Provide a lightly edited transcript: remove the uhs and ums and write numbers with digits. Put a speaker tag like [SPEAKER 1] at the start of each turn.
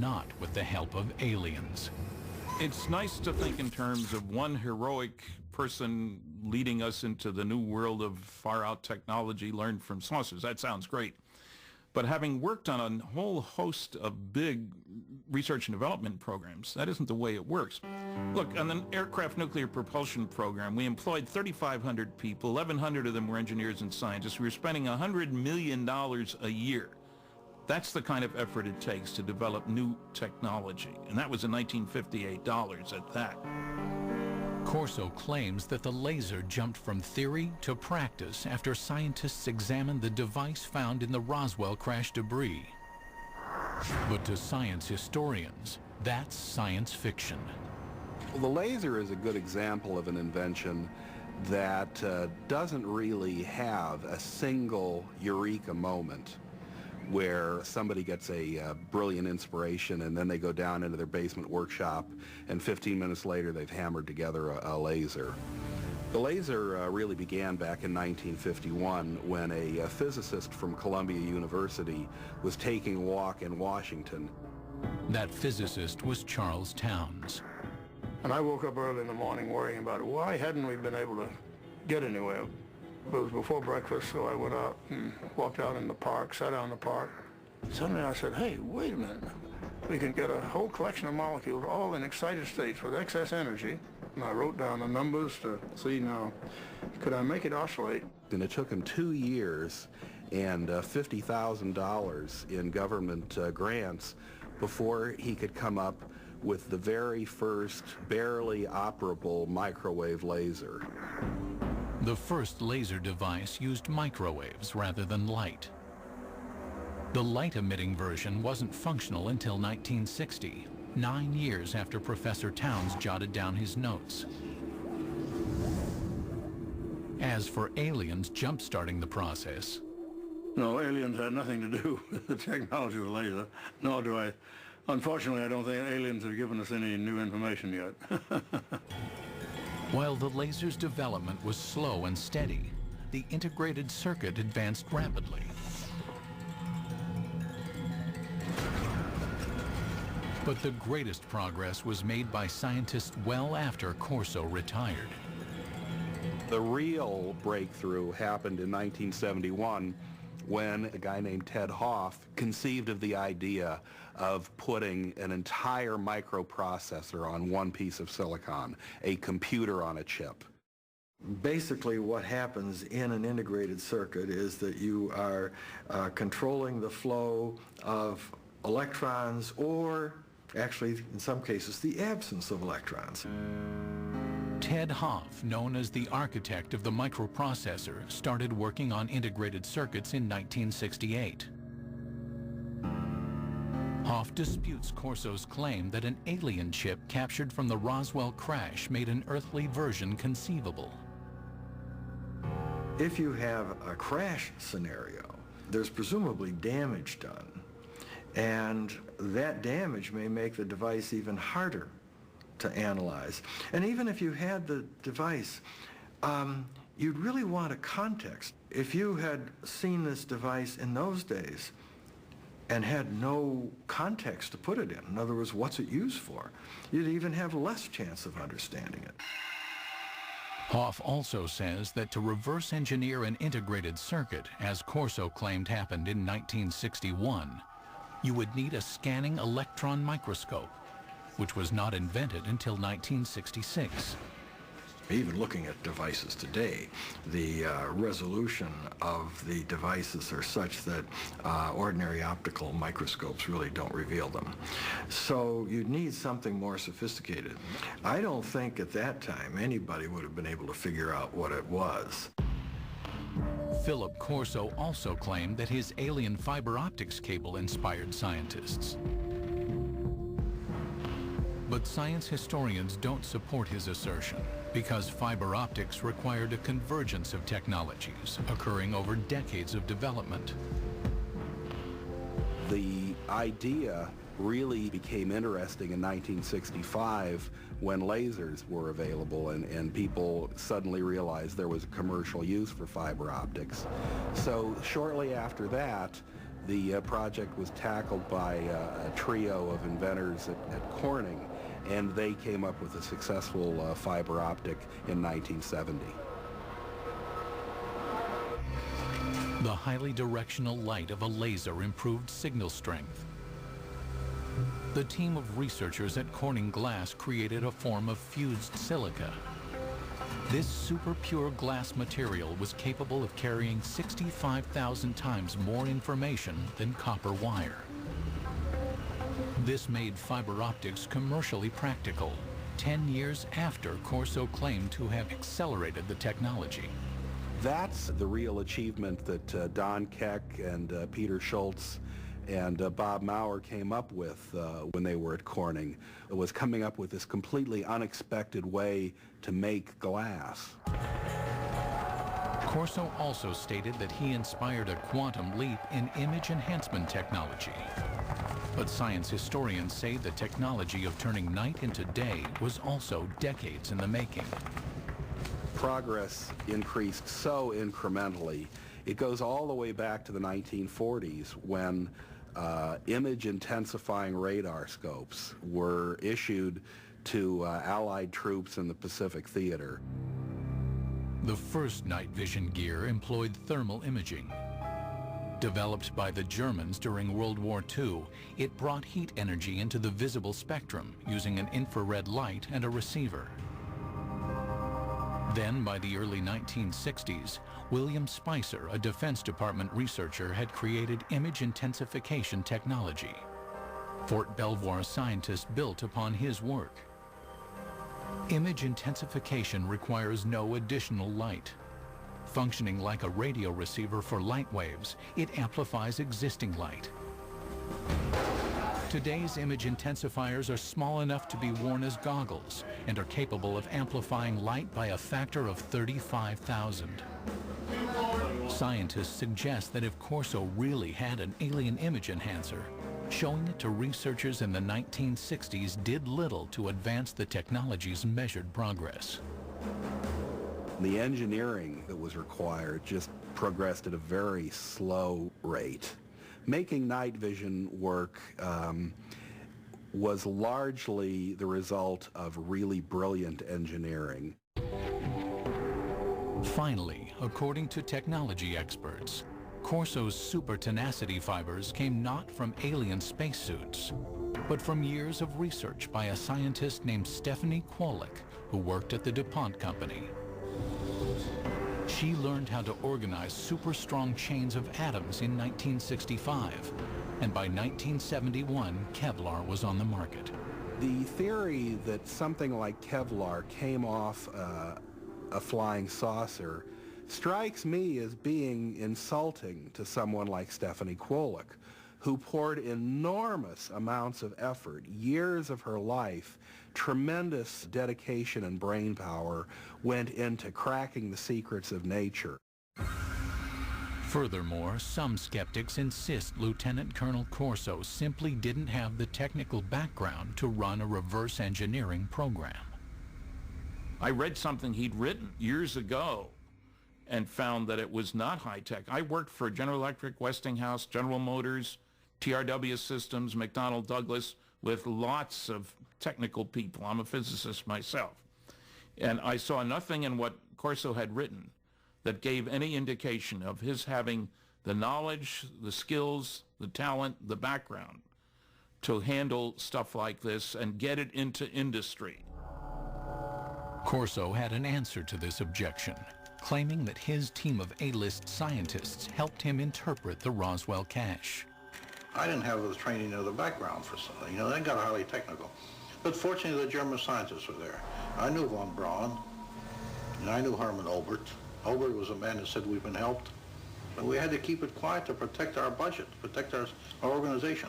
[SPEAKER 1] not with the help of aliens.
[SPEAKER 2] It's nice to think in terms of one heroic person leading us into the new world of far-out technology learned from saucers. That sounds great. But having worked on a whole host of big research and development programs, that isn't the way it works. Look, on the aircraft nuclear propulsion program, we employed 3,500 people. 1,100 of them were engineers and scientists. We were spending $100 million a year. That's the kind of effort it takes to develop new technology. And that was in 1958 dollars at that.
[SPEAKER 1] Corso claims that the laser jumped from theory to practice after scientists examined the device found in the Roswell crash debris. But to science historians, that's science fiction.
[SPEAKER 3] Well, the laser is a good example of an invention that doesn't really have a single eureka moment where somebody gets a brilliant inspiration and then they go down into their basement workshop and 15 minutes later they've hammered together a laser. The laser really began back in 1951 when a physicist from Columbia University was taking a walk in Washington.
[SPEAKER 1] That physicist was Charles Towns.
[SPEAKER 4] And I woke up early in the morning worrying about why hadn't we been able to get anywhere. It was before breakfast, so I went out and walked out in the park, sat down in the park. Suddenly I said, hey, wait a minute. We can get a whole collection of molecules all in excited states with excess energy. And I wrote down the numbers to see now, could I make it oscillate?
[SPEAKER 3] And it took him 2 years and $50,000 in government grants before he could come up with the very first barely operable microwave laser.
[SPEAKER 1] The first laser device used microwaves rather than light. The light-emitting version wasn't functional until 1960, 9 years after Professor Towns jotted down his notes. As for aliens jump-starting the process,
[SPEAKER 4] No, aliens had nothing to do with the technology of the laser, nor do I. Unfortunately, I don't think aliens have given us any new information yet.
[SPEAKER 1] while the laser's development was slow and steady, the integrated circuit advanced rapidly. But the greatest progress was made by scientists well after Corso retired.
[SPEAKER 3] The real breakthrough happened in 1971 when a guy named Ted Hoff conceived of the idea of putting an entire microprocessor on one piece of silicon, a computer on a chip.
[SPEAKER 5] Basically what happens in an integrated circuit is that you are controlling the flow of electrons, or actually in some cases the absence of electrons.
[SPEAKER 1] Ted Hoff, known as the architect of the microprocessor, started working on integrated circuits in 1968. Hoff disputes Corso's claim that an alien chip captured from the Roswell crash made an earthly version conceivable.
[SPEAKER 5] If you have a crash scenario, there's presumably damage done, and that damage may make the device even harder to analyze. And even if you had the device, you'd really want a context. If you had seen this device in those days and had no context to put it in other words, what's it used for, you'd even have less chance of understanding it.
[SPEAKER 1] Hoff also says that to reverse engineer an integrated circuit, as Corso claimed happened in 1961, you would need a scanning electron microscope, which was not invented until 1966.
[SPEAKER 5] Even looking at devices today, the resolution of the devices are such that ordinary optical microscopes really don't reveal them. So you'd need something more sophisticated. I don't think at that time anybody would have been able to figure out what it was.
[SPEAKER 1] Philip Corso also claimed that his alien fiber optics cable inspired scientists. But science historians don't support his assertion because fiber optics required a convergence of technologies occurring over decades of development.
[SPEAKER 3] The idea really became interesting in 1965 when lasers were available and people suddenly realized there was a commercial use for fiber optics. So shortly after that, The project was tackled by a trio of inventors at Corning, and they came up with a successful fiber optic in 1970.
[SPEAKER 1] The highly directional light of a laser improved signal strength. The team of researchers at Corning Glass created a form of fused silica. This super pure glass material was capable of carrying 65,000 times more information than copper wire. This made fiber optics commercially practical, 10 years after Corso claimed to have accelerated the technology.
[SPEAKER 3] That's the real achievement that Don Keck and Peter Schultz and Bob Maurer came up with when they were at Corning. It was coming up with this completely unexpected way to make glass.
[SPEAKER 1] Corso also stated that he inspired a quantum leap in image enhancement technology. But science historians say the technology of turning night into day was also decades in the making.
[SPEAKER 3] Progress increased so incrementally. It goes all the way back to the 1940s when image intensifying radar scopes were issued to Allied troops in the Pacific Theater.
[SPEAKER 1] The first night vision gear employed thermal imaging. Developed by the Germans during World War II, it brought heat energy into the visible spectrum using an infrared light and a receiver. Then, by the early 1960s, William Spicer, a Defense Department researcher, had created image intensification technology. Fort Belvoir scientists built upon his work. Image intensification requires no additional light. Functioning like a radio receiver for light waves, it amplifies existing light. Today's image intensifiers are small enough to be worn as goggles and are capable of amplifying light by a factor of 35,000. Scientists suggest that if Corso really had an alien image enhancer, showing it to researchers in the 1960s did little to advance the technology's measured progress.
[SPEAKER 3] The engineering that was required just progressed at a very slow rate. Making night vision work was largely the result of really brilliant engineering.
[SPEAKER 1] Finally, according to technology experts, Corso's super tenacity fibers came not from alien spacesuits, but from years of research by a scientist named Stephanie Kwolek, who worked at the DuPont Company. She learned how to organize super strong chains of atoms in 1965, and by 1971, Kevlar was on the market.
[SPEAKER 3] The theory that something like Kevlar came off a flying saucer strikes me as being insulting to someone like Stephanie Kwolek, who poured enormous amounts of effort, years of her life, tremendous dedication and brain power went into cracking the secrets of nature.
[SPEAKER 1] Furthermore, some skeptics insist Lieutenant Colonel Corso simply didn't have the technical background to run a reverse engineering program.
[SPEAKER 2] I read something he'd written years ago and found that it was not high-tech. I worked for General Electric, Westinghouse, General Motors, TRW Systems, McDonnell Douglas, with lots of technical people. I'm a physicist myself. And I saw nothing in what Corso had written that gave any indication of his having the knowledge, the skills, the talent, the background to handle stuff like this and get it into industry.
[SPEAKER 1] Corso had an answer to this objection, claiming that his team of A-list scientists helped him interpret the Roswell cache.
[SPEAKER 6] I didn't have the training or the background for something. You know, they got highly technical. But fortunately, the German scientists were there. I knew von Braun, and I knew Hermann Obert. Obert was a man that said we've been helped. But we had to keep it quiet to protect our budget, protect our organization.